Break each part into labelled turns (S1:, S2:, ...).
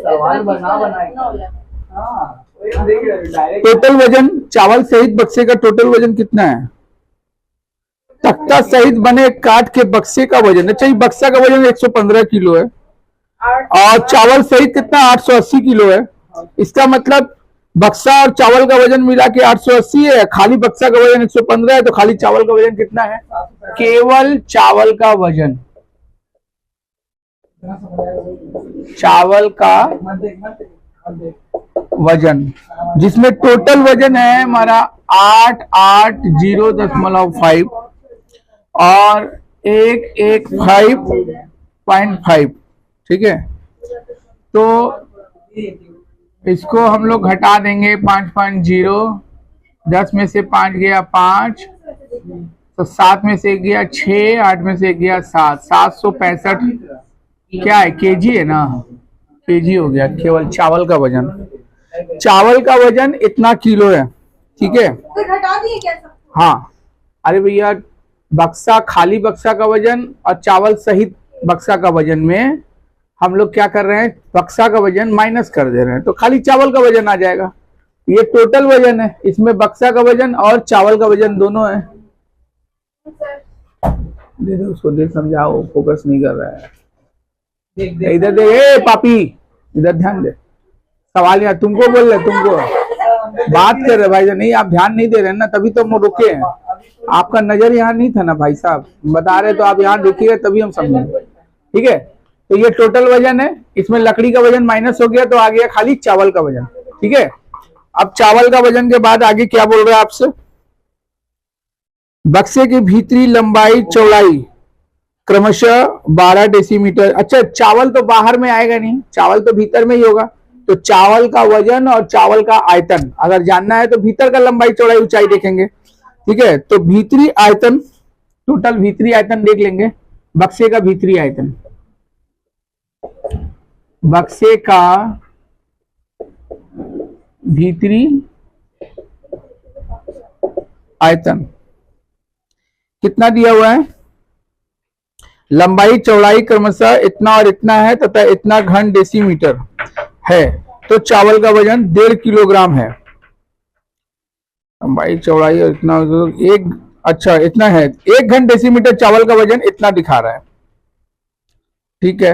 S1: सवाल बना
S2: टोटल वजन चावल सहित बक्से का टोटल वजन कितना है? तख्ता सहित बने काठ के बक्से का वजन, अच्छा बक्सा का वजन 115 किलो है और चावल सहित कितना 880 किलो है। इसका मतलब बक्सा और चावल का वजन मिला के 880 है, खाली बक्सा का वजन 115 है, तो खाली चावल का वजन कितना है? केवल चावल का वजन, चावल का वजन जिसमें टोटल वजन है हमारा 880.5 और 115.5, ठीक है। तो इसको हम लोग घटा देंगे 5.0, 10 में से 5 गया 5, तो 7 में से गया 6, 8 में से गया 7, 765 क्या है? केजी है ना, केजी हो गया केवल चावल का वजन। चावल का वजन इतना किलो है, ठीक है। हाँ, अरे भैया बक्सा, खाली बक्सा का वजन और चावल सहित बक्सा का वजन में हम लोग क्या कर रहे हैं? बक्सा का वजन माइनस कर दे रहे हैं, तो खाली चावल का वजन आ जाएगा। ये टोटल वजन है, इसमें बक्सा का वजन और चावल का वजन दोनों है। दे दो उसको, दे, समझाओ, फोकस नहीं कर रहा है। इधर दे, ए पापी इधर ध्यान दे। सवाल यार तुमको बोल रहे, तुमको बात कर रहे भाई, नहीं आप ध्यान नहीं दे रहे ना, तभी तो हम रुके हैं। आपका नजर यहाँ नहीं था ना भाई साहब, बता रहे तो आप यहाँ रुकिए तभी हम समझेंगे, ठीक है। तो ये टोटल वजन है, इसमें लकड़ी का वजन माइनस हो गया तो आ गया खाली चावल का वजन, ठीक है। अब चावल का वजन के बाद आगे क्या बोल रहे हैं आपसे? बक्से की भीतरी लंबाई चौड़ाई क्रमशः 12 डेसीमीटर। अच्छा, चावल तो बाहर में आएगा नहीं, चावल तो भीतर में ही होगा, तो चावल का वजन और चावल का आयतन अगर जानना है तो भीतर का लंबाई चौड़ाई ऊंचाई देखेंगे, ठीक है। तो भीतरी आयतन, टोटल भीतरी आयतन देख लेंगे। बक्से का भीतरी आयतन, बक्से का भीतरी आयतन कितना दिया हुआ है? लंबाई चौड़ाई क्रमशः इतना और इतना है तथा इतना घन डेसीमीटर है, तो चावल का वजन 1.5 किलोग्राम है। लंबाई चौड़ाई और इतना एक, अच्छा इतना है, 1 घन डेसीमीटर चावल का वजन इतना दिखा रहा है, ठीक है।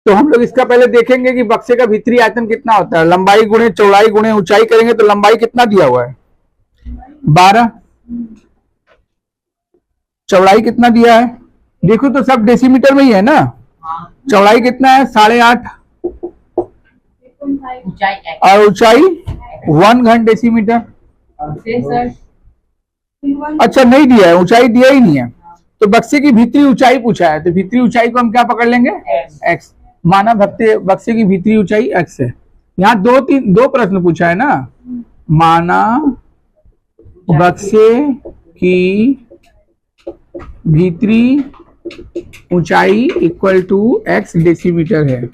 S2: तो हम लोग इसका पहले देखेंगे कि बक्से का भीतरी आयतन कितना होता है। लंबाई गुणे चौड़ाई गुणे ऊंचाई करेंगे तो लंबाई कितना दिया हुआ है? 12। चौड़ाई कितना दिया है? देखो तो सब डेसीमीटर में ही है ना। चौड़ाई कितना है? 8.5 और ऊंचाई 1 घन डेसीमीटर। अच्छा नहीं दिया है, ऊंचाई दिया ही नहीं है, तो बक्से की भीतरी ऊंचाई पूछा है, तो भीतरी ऊंचाई को हम क्या पकड़ लेंगे? x। माना बक्से की भीतरी ऊंचाई x है। यहाँ दो प्रश्न पूछा है ना। माना बक्से की भीतरी ऊंचाई इक्वल टू x डेसीमीटर है,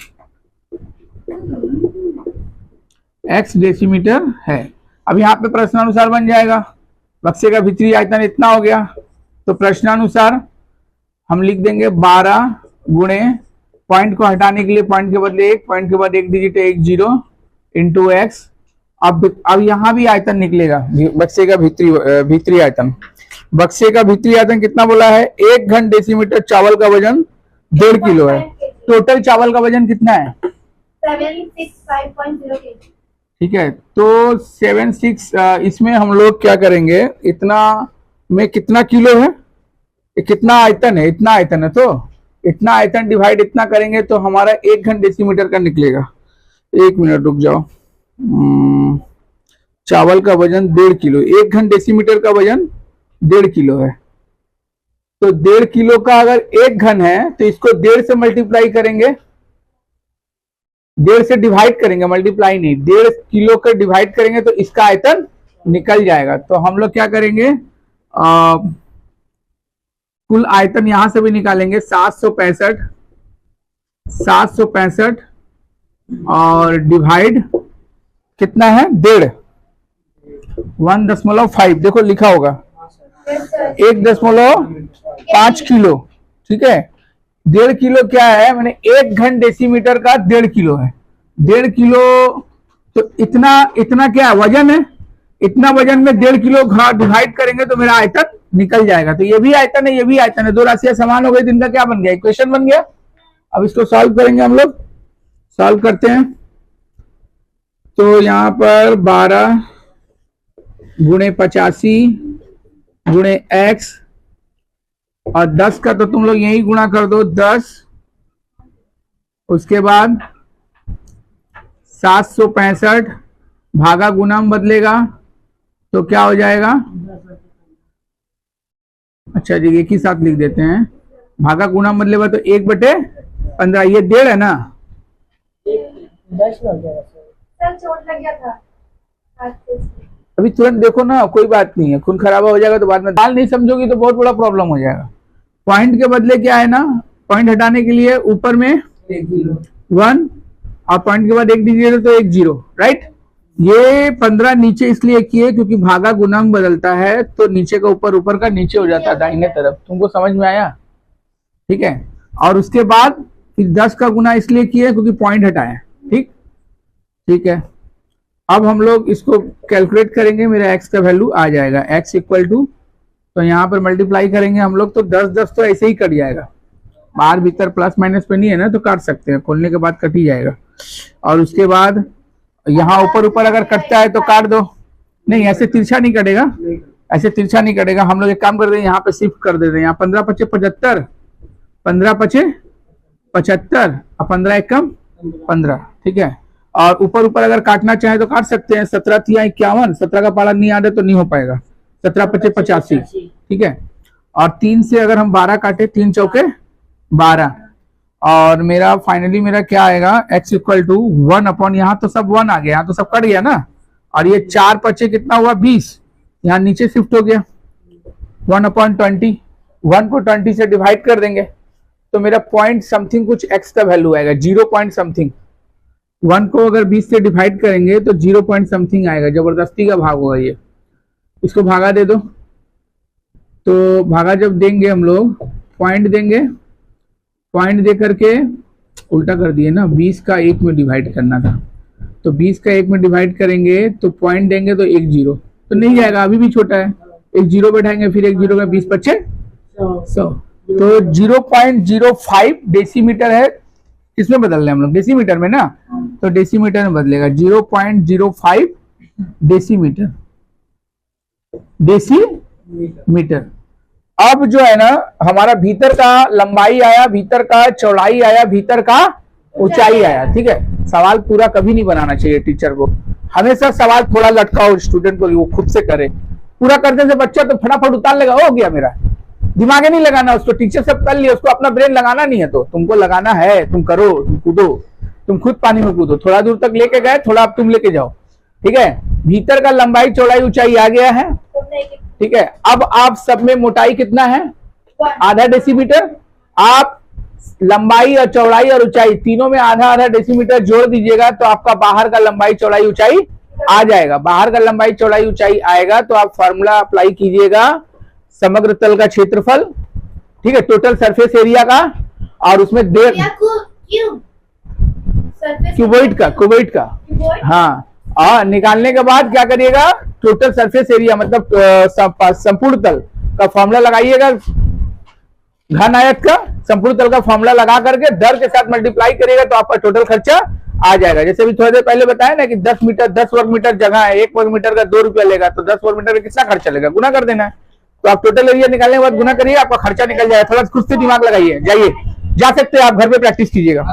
S2: x डेसीमीटर है। अब यहाँ पे प्रश्नानुसार बन जाएगा, बक्से का भीतरी आयतन इतना हो गया, तो प्रश्नानुसार हम लिख देंगे 12 गुणे, पॉइंट को हटाने के लिए पॉइंट के बदले 1, पॉइंट के बाद 1 डिजिट 1 0 इंटू एक्स। अब यहां भी आयतन निकलेगा, बक्से का भीतरी आयतन। बक्से का भीतरी आयतन कितना बोला है? 1 घन डेसीमीटर। चावल का वजन 1.5 किलो है। टोटल चावल का वजन कितना है?
S3: 765.0 kg।
S2: ठीक है, तो 76, इसमें हम लोग क्या करेंगे, इतना में कितना किलो है, कितना आयतन है? इतना आयतन है, तो इतना आयतन डिवाइड इतना करेंगे तो हमारा 1 घन डेसीमीटर का निकलेगा। 1 मिनट रुक जाओ। चावल का वजन 1.5 किलो, 1 घन डेसीमीटर का वजन 1.5 किलो है, तो 1.5 किलो का अगर 1 घन है तो इसको 1.5 से मल्टीप्लाई करेंगे, 1.5 से डिवाइड करेंगे, मल्टीप्लाई नहीं, 1.5 किलो का डिवाइड करेंगे तो इसका आयतन निकल जाएगा। तो हम लोग क्या करेंगे, कुल आयतन यहां से भी निकालेंगे, 765 और डिवाइड कितना है? 1.5, 1.5, देखो लिखा होगा 1.5 5 किलो, ठीक है। 1.5 किलो क्या है, मैंने 1 घन डेसीमीटर का 1.5 किलो है। 1.5 किलो तो इतना क्या वजन है, इतना वजन में 1.5 किलो डिवाइड करेंगे तो मेरा आयतन निकल जाएगा। तो ये भी आयतन है, ये भी आयतन है, दो राशियां समान हो गई तो इनका क्या बन गया, इक्वेशन बन गया। अब इसको सॉल्व करेंगे हम लोग, सॉल्व करते हैं। तो यहां पर 12 गुणे 85 गुणे x और 10 का तो तुम लोग यही गुणा कर दो 10, उसके बाद 765 भागा गुना में बदलेगा तो क्या हो जाएगा, अच्छा जी एक ही साथ लिख देते हैं, भागा गुना में बदलेगा तो 1/15, ये 1.5 है ना,
S1: 10 लग गया सर, चोट लग गया था
S2: अभी तुरंत देखो ना, कोई बात नहीं है, खून खराबा हो जाएगा तो बाद में दाल नहीं समझोगी तो बहुत बड़ा प्रॉब्लम हो जाएगा। पॉइंट के बदले क्या है ना, पॉइंट हटाने के लिए ऊपर में 1 और पॉइंट के बाद 1 दीजिएगा तो 1 0, राइट। ये 15 नीचे इसलिए किए क्योंकि भागा गुना में बदलता है तो नीचे का ऊपर, ऊपर का नीचे हो जाता है दाहिने तरफ। तुमको समझ में आया, ठीक है। और उसके बाद फिर 10 का गुना इसलिए किए क्योंकि पॉइंट हटाए, ठीक ठीक है। अब हम लोग इसको कैलकुलेट करेंगे, मेरा x का वैल्यू आ जाएगा, x इक्वल टू, तो यहाँ पर मल्टीप्लाई करेंगे हम लोग तो 10 तो ऐसे ही कट जाएगा, बाहर भीतर प्लस माइनस पे नहीं है ना तो काट सकते हैं, खोलने के बाद कट ही जाएगा। और उसके बाद यहाँ ऊपर ऊपर अगर कटता है तो काट दो, नहीं ऐसे तिरछा नहीं कटेगा, ऐसे तिरछा नहीं कटेगा। हम लोग एक काम कर रहे हैं, यहाँ पे शिफ्ट कर देते हैं, यहाँ 15 × 5 = 75, 15 × 5 = 75 और 15 × 1 = 15, ठीक है। और ऊपर ऊपर अगर काटना चाहे तो काट सकते हैं, 17 × 3 = 51, 17 का पाला नहीं आ रहा तो नहीं हो पाएगा, 17 × 5 = 85, ठीक है। और 3 से अगर हम 12 काटे, 3 चौके 12, और मेरा फाइनली मेरा क्या आएगा, x इक्वल टू 1 यहाँ तो सब 1 आ गया, यहाँ तो सब कट गया ना, और ये 4 × 5 कितना हुआ 20, यहाँ नीचे शिफ्ट हो गया 1/20, 1 को 20 से डिवाइड कर देंगे तो मेरा पॉइंट समथिंग कुछ x का वैल्यू आएगा, 0 पॉइंट समथिंग। 1 को अगर 20 से डिवाइड करेंगे तो 0 पॉइंट समथिंग आएगा, जबरदस्ती का भाग होगा ये। इसको भागा दे दो, तो भागा जब देंगे हम लोग पॉइंट देंगे, पॉइंट दे करके उल्टा कर दिए ना, 20 का 1 में डिवाइड करना था, तो 20 का 1 में डिवाइड करेंगे तो पॉइंट देंगे तो 1 0 तो नहीं जाएगा, अभी भी छोटा है, 1 0 बैठाएंगे, फिर 1 0 का 20 × 5 = 100, तो 0.05 डेसीमीटर है। इसमें बदल रहे हम लोग डेसीमीटर में ना, तो डेसीमीटर में बदलेगा 0.05 डेसीमीटर, डेसीमीटर। अब जो है ना हमारा भीतर का लंबाई आया, भीतर का चौड़ाई आया, भीतर का ऊंचाई आया, ठीक है। सवाल पूरा कभी नहीं बनाना चाहिए टीचर को, हमेशा सवाल थोड़ा लटकाओ स्टूडेंट को, वो खुद से करे। पूरा करने से बच्चा तो फटाफट उतार लेगा, हो गया मेरा, दिमाग नहीं लगाना उसको, टीचर सब कर लिया, उसको अपना ब्रेन लगाना नहीं है, तो तुमको लगाना है, तुम करो, तुम कूदो, तुम खुद पानी में कूदो, थोड़ा दूर तक लेके गए, थोड़ा अब तुम लेके जाओ, ठीक है। भीतर का लंबाई चौड़ाई ऊंचाई आ गया है, ठीक है। अब आप सब में मोटाई कितना है, आधा डेसीमीटर। आप लंबाई और चौड़ाई और ऊंचाई तीनों में आधा आधा डेसीमीटर जोड़ दीजिएगा तो आपका बाहर का लंबाई चौड़ाई ऊंचाई आ जाएगा। बाहर का लंबाई चौड़ाई ऊंचाई आएगा तो आप फॉर्मूला अप्लाई कीजिएगा, समग्र तल का क्षेत्रफल, ठीक है, टोटल सरफेस एरिया का, और उसमें क्यूबॉइड का हाँ, और निकालने के बाद क्या करिएगा, टोटल सरफेस एरिया मतलब संपूर्ण तल का फॉर्मूला लगाइएगा, घन आयत का संपूर्ण तल का फॉर्मूला लगा करके दर के साथ मल्टीप्लाई करिएगा तो आपका टोटल खर्चा आ जाएगा। जैसे भी थोड़ी देर पहले बताया ना कि 10 वर्ग मीटर जगह है, 1 वर्ग मीटर का 2 रुपया लेगा, तो 10 वर्ग मीटर में कितना खर्चा लेगा, गुना कर देना है। तो आप टोटल एरिया निकालने के बाद गुना करिए, आपका खर्चा निकल जाएगा। थोड़ा खुद से दिमाग लगाइए, जाइए, जा सकते हैं आप, घर पे प्रैक्टिस कीजिएगा।